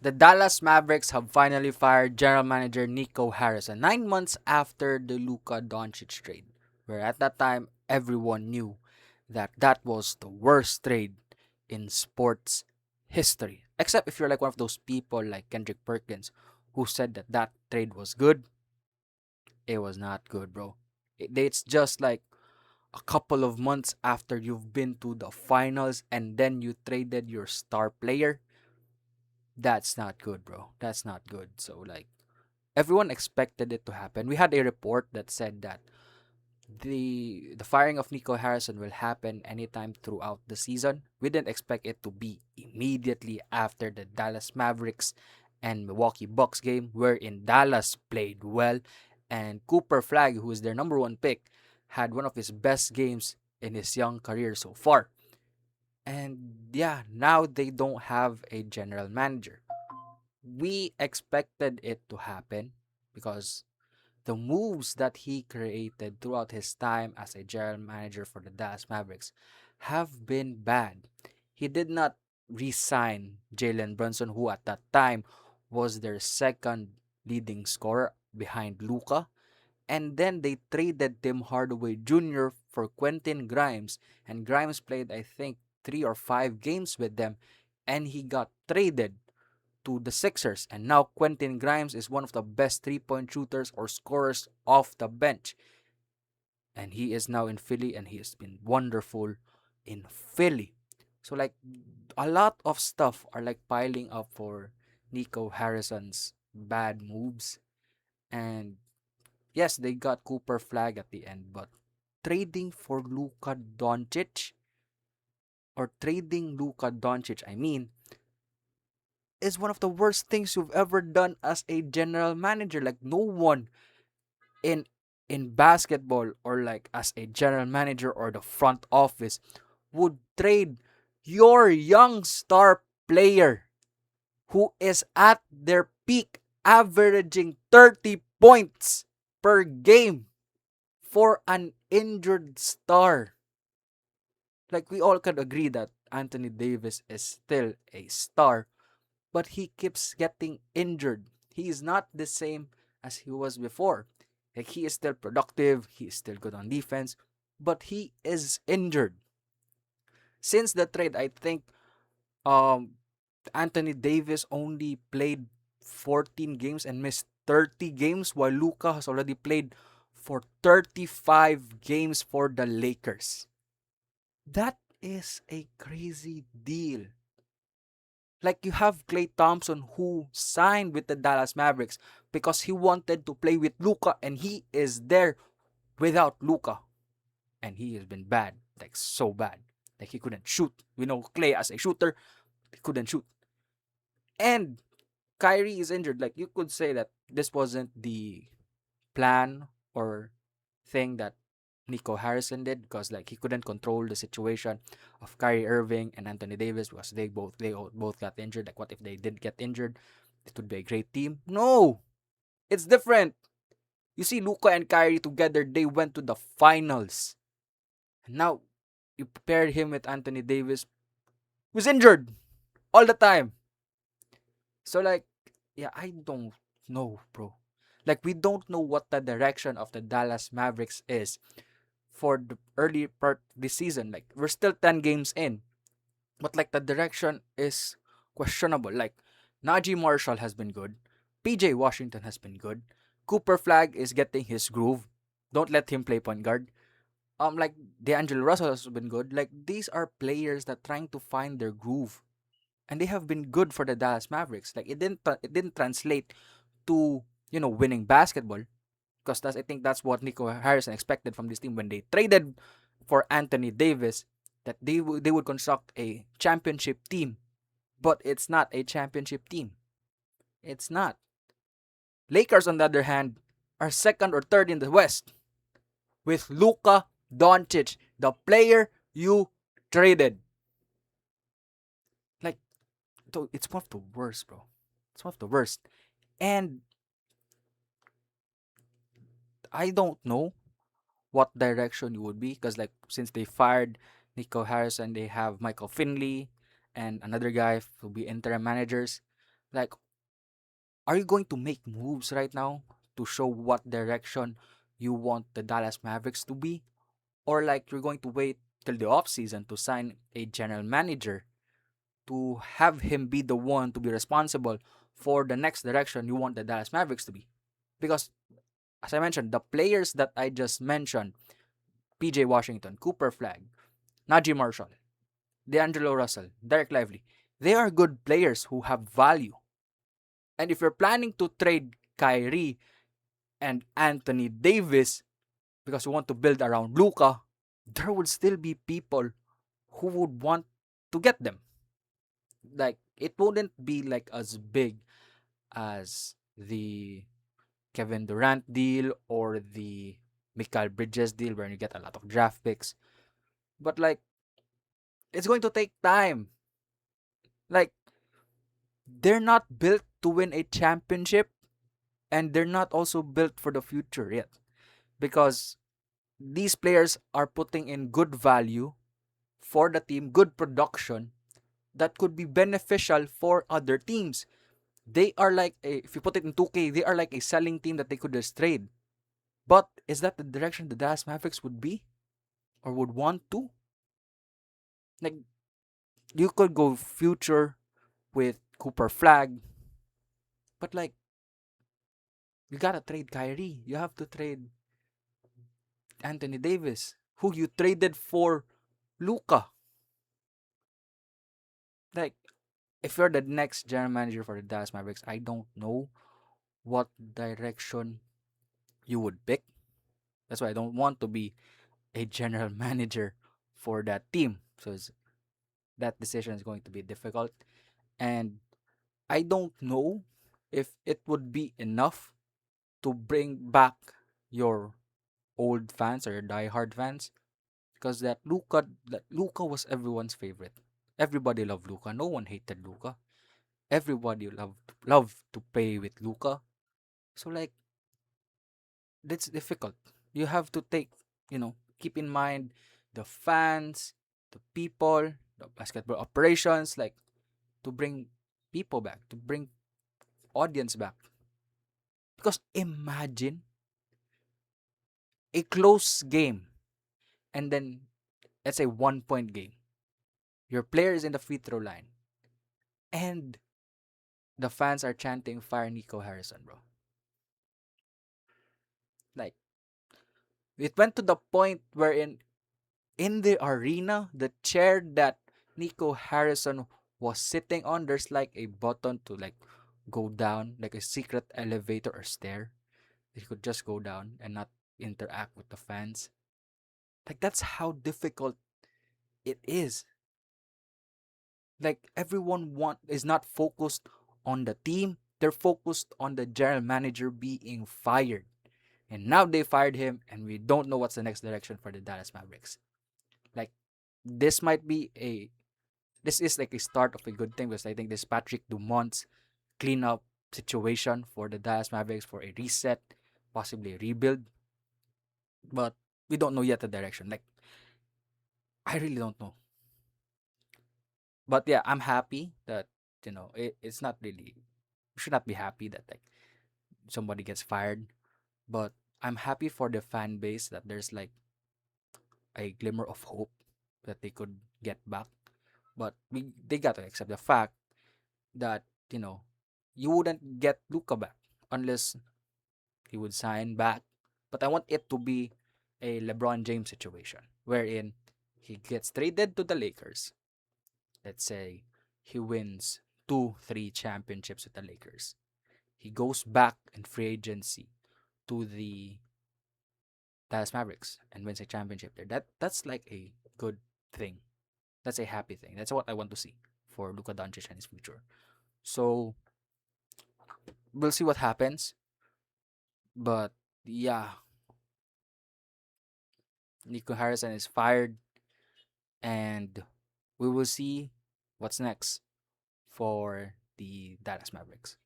The Dallas Mavericks have finally fired general manager Nico Harrison 9 months after the Luka Doncic trade, where at that time everyone knew that that was the worst trade in sports history. Except if you're like one of those people like Kendrick Perkins who said that that trade was good, it was not good, bro. It's just like a couple of months after you've been to the finals and then you traded your star player. That's not good, bro. That's not good. So like everyone expected it to happen. We had a report that said that the firing of Nico Harrison will happen anytime throughout the season. We didn't expect it to be immediately after the Dallas Mavericks and Milwaukee Bucks game, wherein Dallas played well and Cooper Flag, who is their number one pick, had one of his best games in his young career so far. And yeah, now they don't have a general manager. We expected it to happen because the moves that he created throughout his time as a general manager for the Dallas Mavericks have been bad. He did not re-sign Jalen Brunson, who at that time was their second leading scorer behind Luka, and then they traded Tim Hardaway Jr. for Quentin Grimes, and Grimes played I think 3 or 5 games with them, and he got traded to the Sixers. And now Quentin Grimes is one of the best three-point shooters or scorers off the bench. And he is now in Philly and he has been wonderful in Philly. So like a lot of stuff are like piling up for Nico Harrison's bad moves. And yes, they got Cooper Flag at the end, but trading for Luka Doncic or trading Luka Doncic, I mean, is one of the worst things you've ever done as a general manager. Like no one in basketball or like as a general manager or the front office would trade your young star player who is at their peak averaging 30 points per game for an injured star. Like we all can agree that Anthony Davis is still a star, but he keeps getting injured. He is not the same as he was before. Like he is still productive, he is still good on defense, but he is injured. Since the trade, I think um Anthony Davis only played 14 games and missed 30 games while Luka has already played for 35 games for the Lakers. That is a crazy deal. Like you have Klay Thompson who signed with the Dallas Mavericks because he wanted to play with Luka and he is there without Luka. And he has been bad, like so bad. Like he couldn't shoot. We know Klay as a shooter, he couldn't shoot. And Kyrie is injured. Like you could say that this wasn't the plan or thing that Nico Harrison did because like he couldn't control the situation of Kyrie Irving and Anthony Davis because they both got injured. Like what if they did get injured? It would be a great team. No, it's different. You see Luka and Kyrie together, they went to the finals. And now you paired him with Anthony Davis, who's injured all the time. So like, yeah, I don't know, bro. Like we don't know what the direction of the Dallas Mavericks is for the early part of this season. Like we're still 10 games in, but like the direction is questionable. Like Najee Marshall has been good, PJ Washington has been good, Cooper Flag is getting his groove. Don't let him play point guard. Like D'Angelo Russell has been good. Like these are players that trying to find their groove, and they have been good for the Dallas Mavericks. Like it didn't translate to winning basketball because I think that's what Nico Harrison expected from this team when they traded for Anthony Davis, that they would construct a championship team, but it's not a championship team. It's not. Lakers on the other hand are second or third in the West with Luka Doncic, the player you traded. Like it's one of the worst, bro. It's one of the worst. And I don't know what direction you would be because like since they fired Nico Harrison, they have Michael Finley and another guy to be interim managers. Like, are you going to make moves right now to show what direction you want the Dallas Mavericks to be? Or like you're going to wait till the offseason to sign a general manager to have him be the one to be responsible for the next direction you want the Dallas Mavericks to be? Because as I mentioned, the players that I just mentioned, PJ Washington, Cooper Flag, Najee Marshall, D'Angelo Russell, Derek Lively, they are good players who have value. And if you're planning to trade Kyrie and Anthony Davis because you want to build around Luca, there would still be people who would want to get them. Like it wouldn't be like as big as the Kevin Durant deal or the Mikal Bridges deal where you get a lot of draft picks. But like it's going to take time. Like they're not built to win a championship and they're not also built for the future yet because these players are putting in good value for the team, good production that could be beneficial for other teams. They are like if you put it in 2K, they are like a selling team that they could just trade. But is that the direction the Dallas Mavericks would be or would want to? Like you could go future with Cooper Flag, but like you gotta trade Kyrie. You have to trade Anthony Davis, who you traded for Luca. Like if you're the next general manager for the Dallas Mavericks, I don't know what direction you would pick. That's why I don't want to be a general manager for that team. So that decision is going to be difficult. And I don't know if it would be enough to bring back your old fans or your diehard fans because that Luca was everyone's favorite. Everybody loved Luca. No one hated Luca. Everybody loved to play with Luca. So like that's difficult. You have to keep in mind the fans, the people, the basketball operations, like to bring people back, to bring audience back. Because imagine a close game and then let's say 1 point game. Your player is in the free throw line and the fans are chanting fire Nico Harrison, bro. Like it went to the point wherein in the arena, the chair that Nico Harrison was sitting on, there's like a button to like go down, like a secret elevator or stair. He could just go down and not interact with the fans. Like that's how difficult it is. Like everyone is not focused on the team. They're focused on the general manager being fired. And now they fired him and we don't know what's the next direction for the Dallas Mavericks. Like this might be a this is like a start of a good thing because I think this Patrick Dumont's cleanup situation for the Dallas Mavericks for a reset, possibly a rebuild. But we don't know yet the direction. Like I really don't know. But yeah, I'm happy that it's not really we should not be happy that like somebody gets fired. But I'm happy for the fan base that there's like a glimmer of hope that they could get back. But they got to accept the fact that you wouldn't get Luka back unless he would sign back. But I want it to be a LeBron James situation wherein he gets traded to the Lakers. Let's say he wins 2, 3 championships with the Lakers. He goes back in free agency to the Dallas Mavericks and wins a championship there. That's like a good thing. That's a happy thing. That's what I want to see for Luka Doncic and his future. So we'll see what happens. But yeah, Nico Harrison is fired, and we will see what's next for the Dallas Mavericks.